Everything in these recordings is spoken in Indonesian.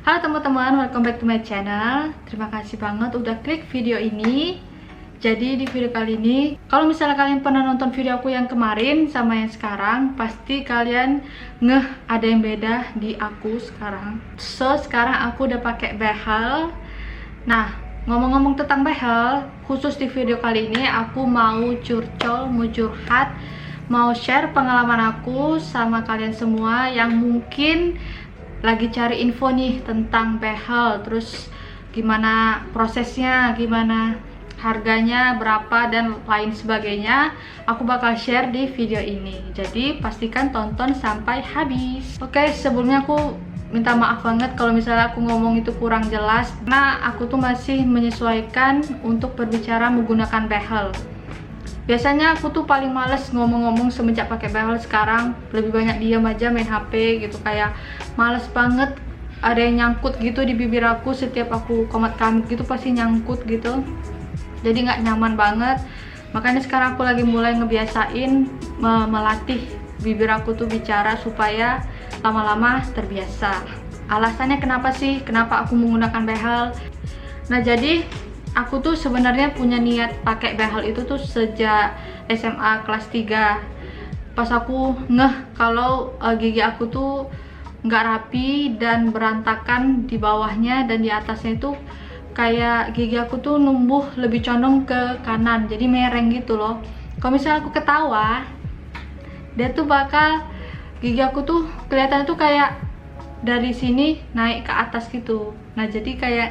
Halo teman-teman, welcome back to my channel. Terima kasih banget udah klik video ini. Jadi di video kali ini, kalau misalnya kalian pernah nonton video aku yang kemarin sama yang sekarang, pasti kalian ngeh ada yang beda di aku sekarang. So, sekarang aku udah pakai behel. Nah, ngomong-ngomong tentang behel, khusus di video kali ini aku mau curcol, mau curhat, mau share pengalaman aku sama kalian semua yang mungkin lagi cari info nih tentang behel, terus gimana prosesnya, gimana harganya, berapa, dan lain sebagainya. Aku bakal share di video ini, jadi pastikan tonton sampai habis. Oke, sebelumnya aku minta maaf banget kalau misalnya aku ngomong itu kurang jelas, karena aku tuh masih menyesuaikan untuk berbicara menggunakan behel. Biasanya aku tuh paling males ngomong-ngomong semenjak pakai behel. Sekarang lebih banyak diam aja main HP gitu, kayak males banget ada yang nyangkut gitu di bibir aku. Setiap aku komat kamit gitu pasti nyangkut gitu, jadi nggak nyaman banget. Makanya sekarang aku lagi mulai ngebiasain melatih bibir aku tuh bicara supaya lama-lama terbiasa. Alasannya kenapa sih kenapa aku menggunakan behel? Nah, jadi aku tuh sebenarnya punya niat pakai behel itu tuh sejak SMA kelas 3. Pas aku ngeh kalau gigi aku tuh nggak rapi dan berantakan di bawahnya, dan di atasnya itu kayak gigi aku tuh numbuh lebih condong ke kanan, jadi mereng gitu loh. Kalau misalnya aku ketawa, dia tuh bakal gigi aku tuh kelihatannya tuh kayak dari sini naik ke atas gitu. Nah, jadi kayak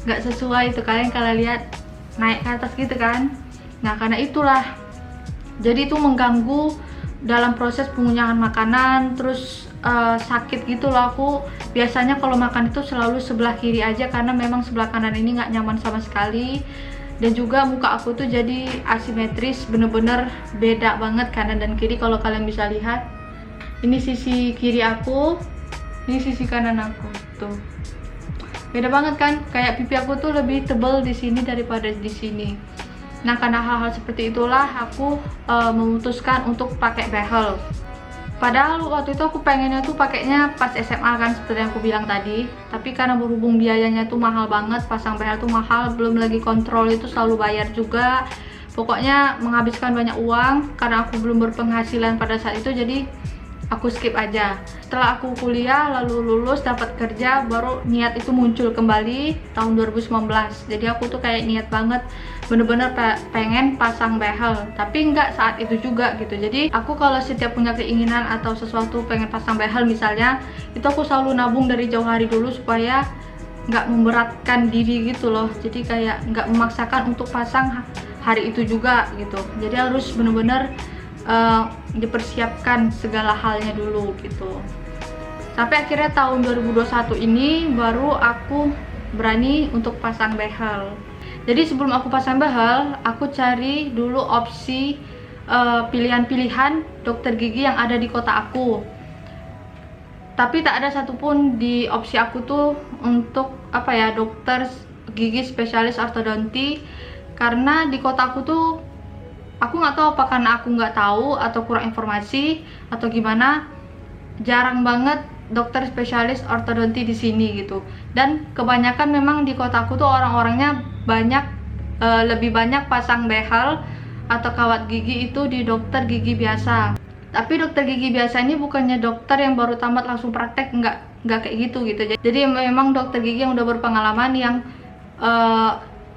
nggak sesuai itu, kalian kalau lihat naik ke atas gitu kan. Nah, karena itulah jadi itu mengganggu dalam proses pengunyahan makanan, terus sakit gitu loh. Aku biasanya kalau makan itu selalu sebelah kiri aja, karena memang sebelah kanan ini nggak nyaman sama sekali. Dan juga muka aku tuh jadi asimetris, bener-bener beda banget kanan dan kiri. Kalau kalian bisa lihat, ini sisi kiri aku, ini sisi kanan aku tuh. Beda banget kan? Kayak pipi aku tuh lebih tebal di sini daripada di sini. Nah, karena hal-hal seperti itulah aku memutuskan untuk pakai behel. Padahal waktu itu aku pengennya tuh pakainya pas SMA kan, seperti yang aku bilang tadi. Tapi karena berhubung biayanya tuh mahal banget, pasang behel tuh mahal, belum lagi kontrol itu selalu bayar juga. Pokoknya menghabiskan banyak uang, karena aku belum berpenghasilan pada saat itu, jadi aku skip aja. Setelah aku kuliah lalu lulus dapat kerja, baru niat itu muncul kembali tahun 2019. Jadi aku tuh kayak niat banget, bener-bener pengen pasang behel, tapi nggak saat itu juga gitu. Jadi aku kalau setiap punya keinginan atau sesuatu pengen pasang behel misalnya, itu aku selalu nabung dari jauh hari dulu supaya nggak memberatkan diri gitu loh. Jadi kayak nggak memaksakan untuk pasang hari itu juga gitu. Jadi harus bener-bener dipersiapkan segala halnya dulu gitu. Sampai akhirnya tahun 2021 ini baru aku berani untuk pasang behel. Jadi sebelum aku pasang behel, aku cari dulu opsi pilihan-pilihan dokter gigi yang ada di kota aku. Tapi tak ada satupun di opsi aku tuh untuk dokter gigi spesialis ortodonti, karena di kota aku tuh aku nggak tahu apa karena aku nggak tahu atau kurang informasi atau gimana, jarang banget dokter spesialis ortodonti di sini gitu. Dan kebanyakan memang di kotaku tuh orang-orangnya lebih banyak pasang behel atau kawat gigi itu di dokter gigi biasa. Tapi dokter gigi biasa ini bukannya dokter yang baru tamat langsung praktek, nggak kayak gitu. Jadi memang dokter gigi yang udah berpengalaman, yang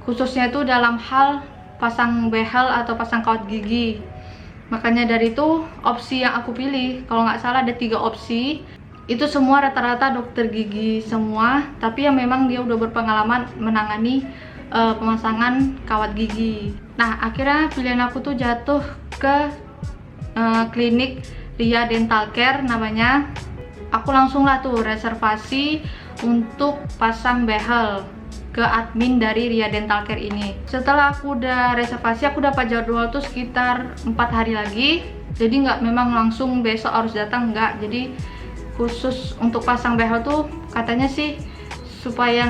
khususnya itu dalam hal pasang behel atau pasang kawat gigi. Makanya dari itu opsi yang aku pilih, kalau nggak salah ada 3 opsi, itu semua rata-rata dokter gigi semua, tapi yang memang dia udah berpengalaman menangani pemasangan kawat gigi. Nah, akhirnya pilihan aku tuh jatuh ke klinik Ria Dental Care namanya. Aku langsung lah tuh reservasi untuk pasang behel ke admin dari Ria Dental Care ini. Setelah aku udah reservasi, aku dapat jadwal tuh sekitar 4 hari lagi. Jadi nggak memang langsung besok harus datang, nggak. Jadi khusus untuk pasang behel tuh katanya sih supaya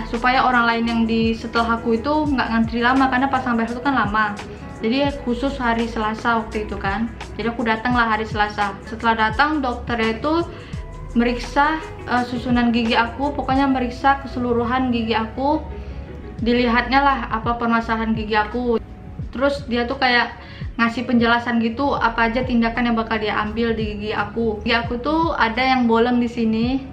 supaya orang lain yang di setelah aku itu nggak ngantri lama, karena pasang behel itu kan lama. Jadi khusus hari Selasa waktu itu kan. Jadi aku datang lah hari Selasa. Setelah datang, dokternya itu meriksa susunan gigi aku, pokoknya meriksa keseluruhan gigi aku, dilihatnya lah apa permasalahan gigi aku. Terus dia tuh kayak ngasih penjelasan gitu apa aja tindakan yang bakal dia ambil di gigi aku. Gigi aku tuh ada yang bolong di sini.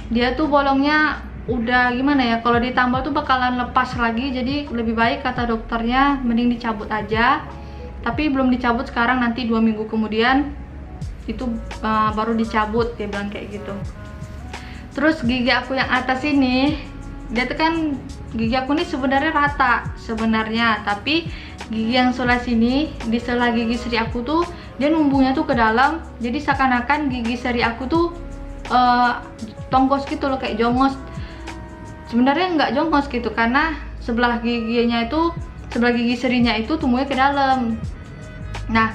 Dia tuh bolongnya udah gimana ya, kalau ditambal tuh bakalan lepas lagi, jadi lebih baik kata dokternya mending dicabut aja. Tapi belum dicabut sekarang, nanti 2 minggu kemudian itu baru dicabut, dia bilang kayak gitu. Terus gigi aku yang atas ini, dia tuh kan gigi aku nih sebenarnya rata sebenarnya, tapi gigi yang sebelah sini, di sebelah gigi seri aku tuh dia numbuhnya tuh ke dalam, jadi seakan-akan gigi seri aku tuh tongkos gitu loh, kayak jongos. Sebenarnya nggak jongos gitu, karena sebelah giginya itu, sebelah gigi serinya itu tumbuhnya ke dalam. Nah,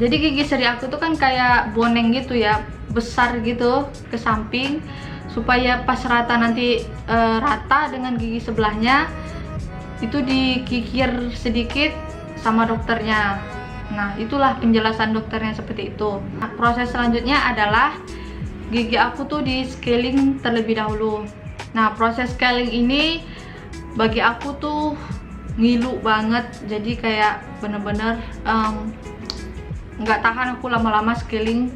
jadi gigi seri aku tuh kan kayak boneng gitu ya, besar gitu ke samping, supaya pas rata nanti rata dengan gigi sebelahnya, itu dikikir sedikit sama dokternya. Nah, itulah penjelasan dokternya seperti itu. Nah, proses selanjutnya adalah gigi aku tuh di scaling terlebih dahulu. Nah, proses scaling ini bagi aku tuh ngilu banget, jadi kayak bener-bener nggak tahan aku lama-lama scaling,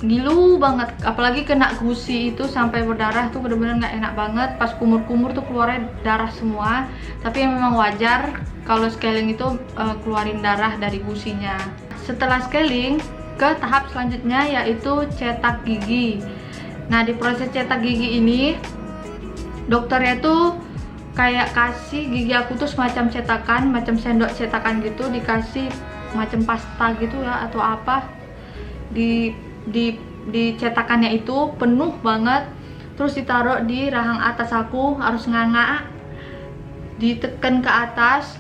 ngilu banget. Apalagi kena gusi itu sampai berdarah tuh bener-bener nggak enak banget. Pas kumur-kumur tuh keluarnya darah semua, tapi yang memang wajar kalau scaling itu keluarin darah dari gusinya. Setelah scaling, ke tahap selanjutnya yaitu cetak gigi. Nah, di proses cetak gigi ini dokternya tuh kayak kasih gigi aku tuh semacam cetakan, macam sendok cetakan gitu, dikasih macam pasta gitu ya atau apa, di cetakannya itu penuh banget, terus ditaruh di rahang atas aku, harus nganga, ditekan ke atas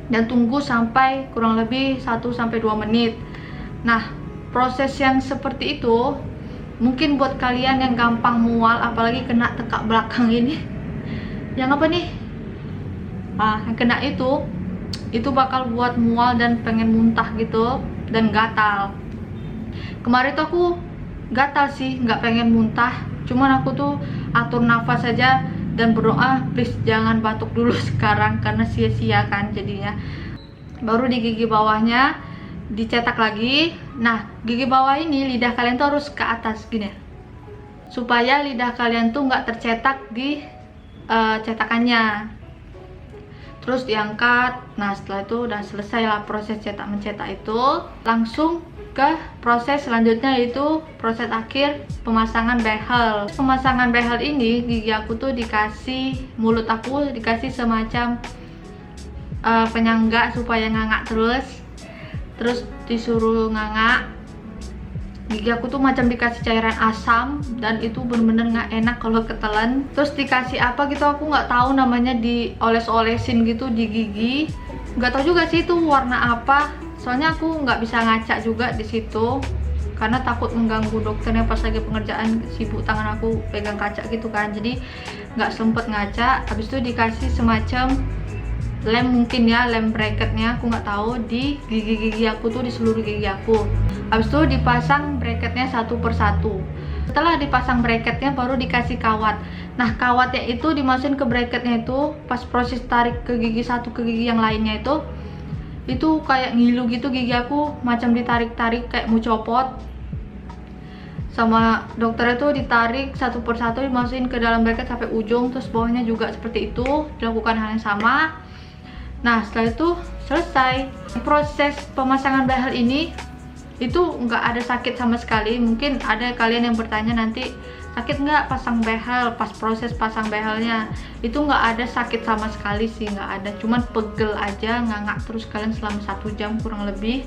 dan tunggu sampai kurang lebih 1-2 menit. Nah, proses yang seperti itu mungkin buat kalian yang gampang mual, apalagi kena tekak belakang ini, yang apa nih, yang kena itu bakal buat mual dan pengen muntah gitu dan gatal. Kemarin tuh aku gatal sih, nggak pengen muntah, cuman aku tuh atur nafas saja dan berdoa please jangan batuk dulu sekarang, karena sia-sia kan jadinya. Baru di gigi bawahnya dicetak lagi. Nah, gigi bawah ini lidah kalian tuh harus ke atas gini, supaya lidah kalian tuh nggak tercetak di cetakannya. Terus diangkat. Nah, setelah itu udah selesai lah proses cetak mencetak itu. Langsung ke proses selanjutnya, yaitu proses akhir pemasangan behel. Pemasangan behel ini gigi aku tuh dikasih, mulut aku dikasih semacam penyangga supaya nganga terus disuruh nganga. Gigi aku tuh macam dikasih cairan asam dan itu bener-bener nggak enak kalau ketelan. Terus dikasih apa gitu aku nggak tahu namanya, dioles-olesin gitu di gigi, nggak tahu juga sih itu warna apa, soalnya aku nggak bisa ngaca juga di situ karena takut mengganggu dokternya pas lagi pengerjaan, sibuk tangan aku pegang kaca gitu kan, jadi nggak sempet ngaca. Habis itu dikasih semacam lem, mungkin ya lem bracketnya, aku nggak tahu, di gigi-gigi aku tuh, di seluruh gigi aku. Habis itu dipasang bracketnya satu persatu. Setelah dipasang bracketnya baru dikasih kawat. Nah, kawatnya itu dimasukin ke bracketnya itu, pas proses tarik ke gigi satu ke gigi yang lainnya itu kayak ngilu gitu gigi aku, macam ditarik-tarik kayak mau copot. Sama dokternya tuh ditarik satu persatu, dimasukin ke dalam bracket sampai ujung, terus bawahnya juga seperti itu, dilakukan hal yang sama. Nah, setelah itu selesai. Proses pemasangan behel ini itu nggak ada sakit sama sekali. Mungkin ada kalian yang bertanya nanti, sakit nggak pasang behel, pas proses pasang behelnya? Itu nggak ada sakit sama sekali sih, nggak ada, cuman pegel aja, ngangak terus kalian selama 1 jam kurang lebih.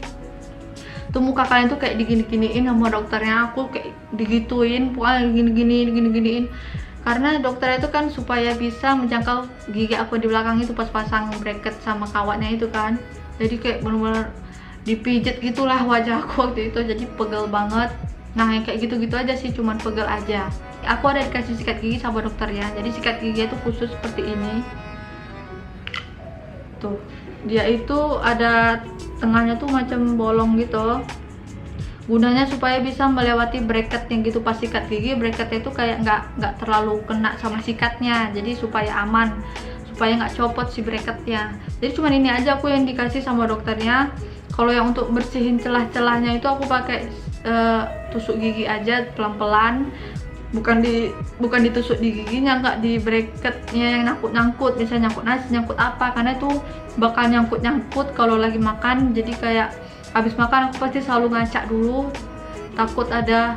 Tuh muka kalian tuh kayak digini-giniin sama dokternya, aku kayak digituin, pokoknya gini-giniin. Karena dokter itu kan supaya bisa menjangkau gigi aku di belakang itu pas pasang bracket sama kawatnya itu kan. Jadi kayak bener-bener dipijet gitulah wajah aku waktu itu, jadi pegel banget. Nah, yang kayak gitu-gitu aja sih, cuman pegel aja. Aku ada dikasih sikat gigi sama dokter ya, jadi sikat gigi itu khusus seperti ini. Tuh, dia itu ada tengahnya tuh macam bolong gitu. Gunanya supaya bisa melewati bracketnya gitu. Pas sikat gigi, bracketnya itu kayak nggak terlalu kena sama sikatnya, jadi supaya aman, supaya nggak copot si bracketnya. Jadi cuman ini aja aku yang dikasih sama dokternya. Kalau yang untuk bersihin celah-celahnya itu aku pakai tusuk gigi aja pelan-pelan, bukan ditusuk di giginya, nggak di bracketnya yang nyangkut-nyangkut, misalnya nyangkut nasi, nyangkut apa, karena itu bakal nyangkut-nyangkut kalau lagi makan. Jadi kayak habis makan aku pasti selalu ngacak dulu, takut ada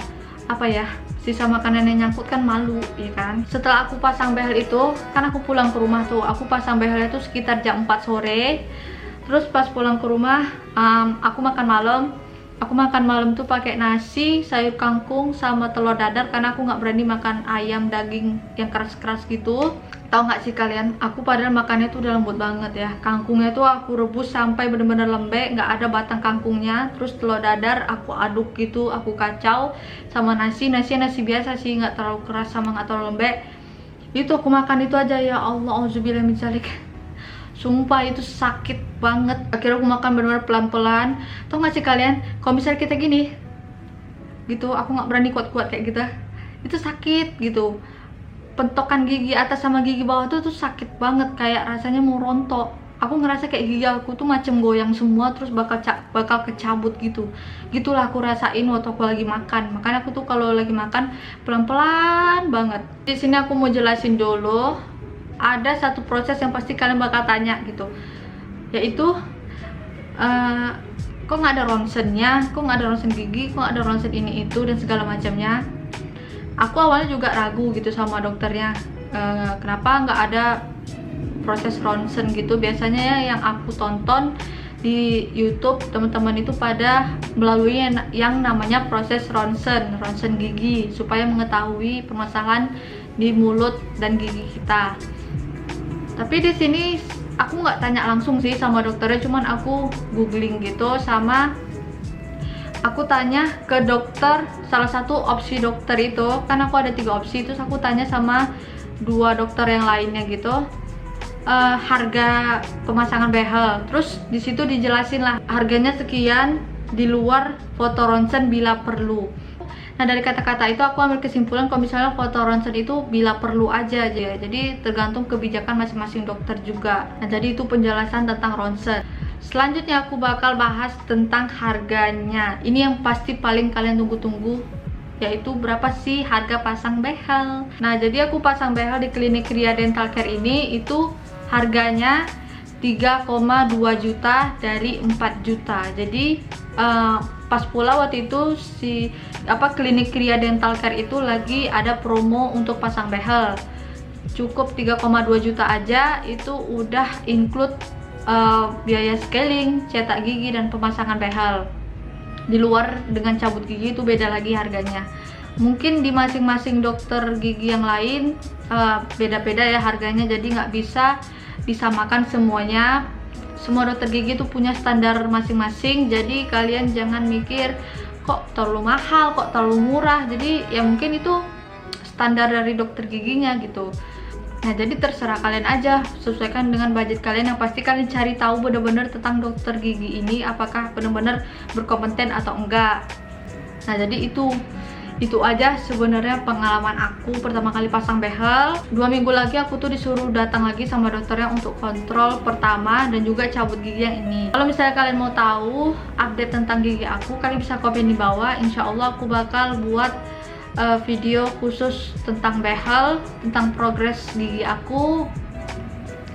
apa ya, sisa makanan yang nyangkut, kan malu ya kan. Setelah aku pasang behel itu, kan aku pulang ke rumah tuh, aku pasang behel itu sekitar jam 4 sore. Terus pas pulang ke rumah, aku makan malam. Aku makan malam tuh pakai nasi, sayur kangkung, sama telur dadar, karena aku nggak berani makan ayam daging yang keras-keras gitu. Tahu nggak sih kalian, aku padahal makannya tuh udah lembut banget ya. Kangkungnya tuh aku rebus sampai bener-bener lembek, nggak ada batang kangkungnya. Terus telur dadar aku aduk gitu, aku kacau sama nasi biasa sih, nggak terlalu keras sama nggak terlalu lembek. Itu aku makan itu aja, ya Allah, auzubillah min dzalik. Sumpah itu sakit banget. Akhirnya aku makan benar-benar pelan-pelan. Tau gak sih kalian, kalau misalnya kita gini gitu, aku nggak berani kuat-kuat kayak gitu, itu sakit gitu. Pentokan gigi atas sama gigi bawah tuh sakit banget, kayak rasanya mau rontok. Aku ngerasa kayak gigi aku tuh macam goyang semua, terus bakal kecabut gitu. Gitulah aku rasain waktu aku lagi makan. Makanya aku tuh kalau lagi makan pelan-pelan banget. Di sini aku mau jelasin dulu. Ada satu proses yang pasti kalian bakal tanya gitu, yaitu kok nggak ada ronsennya, kok nggak ada ronsen gigi, kok nggak ada ronsen ini itu dan segala macamnya. Aku awalnya juga ragu gitu sama dokternya, kenapa nggak ada proses ronsen gitu. Biasanya ya yang aku tonton di YouTube, teman-teman itu pada melalui yang namanya proses ronsen gigi, supaya mengetahui permasalahan di mulut dan gigi kita. Tapi di sini aku nggak tanya langsung sih sama dokternya, cuman aku googling gitu, sama aku tanya ke dokter. Salah satu opsi dokter itu, kan aku ada 3 opsi, terus aku tanya sama 2 dokter yang lainnya gitu, harga pemasangan behel. Terus di situ dijelasin lah harganya sekian, di luar foto ronsen bila perlu. Nah, dari kata-kata itu aku ambil kesimpulan kalau misalnya foto ronsen itu bila perlu aja. Jadi tergantung kebijakan masing-masing dokter juga. Nah, jadi itu penjelasan tentang ronsen. Selanjutnya aku bakal bahas tentang harganya. Ini yang pasti paling kalian tunggu-tunggu, yaitu berapa sih harga pasang behel. Nah, jadi aku pasang behel di klinik Ria Dental Care ini itu harganya 3,2 juta dari 4 juta. Jadi pas pula waktu itu klinik Ria Dental Care itu lagi ada promo untuk pasang behel. Cukup 3,2 juta aja itu udah include biaya scaling, cetak gigi, dan pemasangan behel. Di luar dengan cabut gigi itu beda lagi harganya. Mungkin di masing-masing dokter gigi yang lain beda-beda ya harganya, jadi nggak bisa disamakan semuanya. Semua dokter gigi itu punya standar masing-masing, jadi kalian jangan mikir kok terlalu mahal, kok terlalu murah. Jadi ya mungkin itu standar dari dokter giginya gitu. Nah, jadi terserah kalian aja, sesuaikan dengan budget kalian. Yang pasti kalian cari tahu bener-bener tentang dokter gigi ini, apakah bener-bener berkompeten atau enggak. Nah, jadi itu aja sebenarnya pengalaman aku pertama kali pasang behel. 2 minggu lagi aku tuh disuruh datang lagi sama dokternya untuk kontrol pertama dan juga cabut gigi yang ini. Kalau misalnya kalian mau tahu update tentang gigi aku, kalian bisa komen di bawah. Insya Allah aku bakal buat video khusus tentang behel, tentang progres gigi aku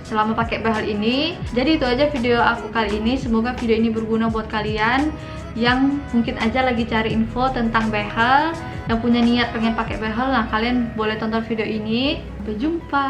selama pakai behel ini. Jadi itu aja video aku kali ini. Semoga video ini berguna buat kalian yang mungkin aja lagi cari info tentang behel, yang punya niat pengen pakai behel. Nah, kalian boleh tonton video ini. Sampai jumpa.